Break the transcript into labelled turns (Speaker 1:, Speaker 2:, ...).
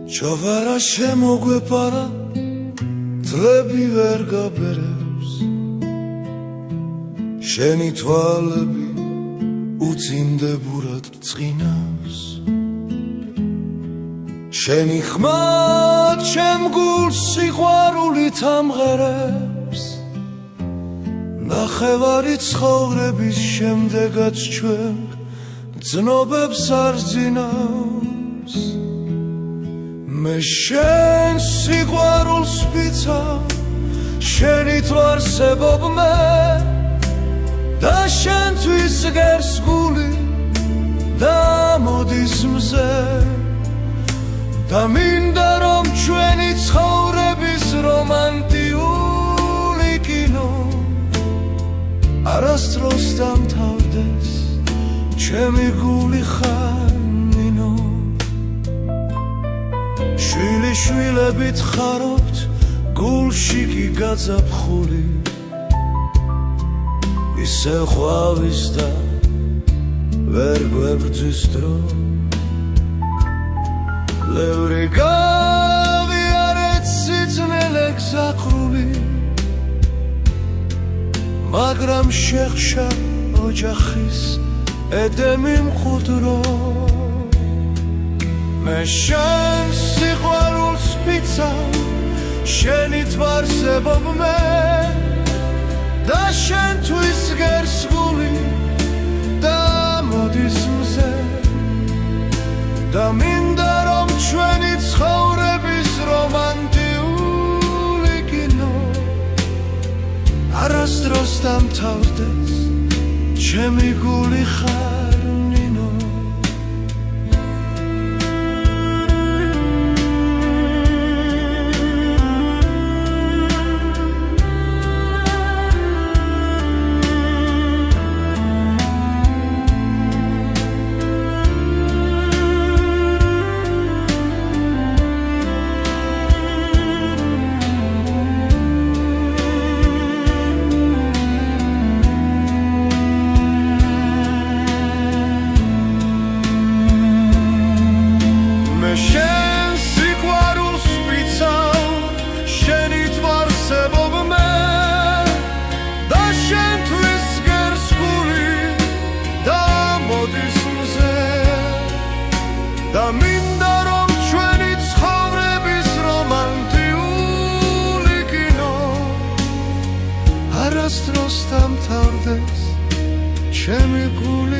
Speaker 1: ჯავარა შემოგვეპარა თლები ვერ გაბერებს შენი თვალები უწინდებურად წინავს შენი ხმა ჩემ გულს სიყვარულით ამღერებს ნახევარი ცხოვრების შემდეგაც ჩვენ ძნობებს არ ძინავს მე შენ სიყვარულს ვიცავ შენით ვარსებობ მე და შენთვის გერს გული და მოდის მზე და მინდა რომ ჩვენი ცხოვრების რომანტიული კინო არასდროს დამთავრდეს ჩემი გული ხარ ნინო შვილი შვილებით ხარობთ გულში კი გაძაფხული ისე ყვავის და ვერ გვებრძვის დრო ლევრი გავიარეთ სიწნელე გზაყრული მაგრამ შეხშა ოჯახის ედემი მყუდრო მე შენ სიყვარულს ვიცავ შენით ვარსებობ მე და შენთვის გერს გული და მოდის მზე და მინდა რომ ჩვენი ცხოვრების რომანტიული კინო არასდროს დამთავრდეს ჩემი გული ხარ ნინო შენ სიყვარულს ვიცავ შენით ვარსებობ მე და შენთვის გერს გული და მოდის მზე და მინდა რომ ჩვენი ცხოვრების რომანტიული კინო არასდროს დამთავრდეს ჩემი გული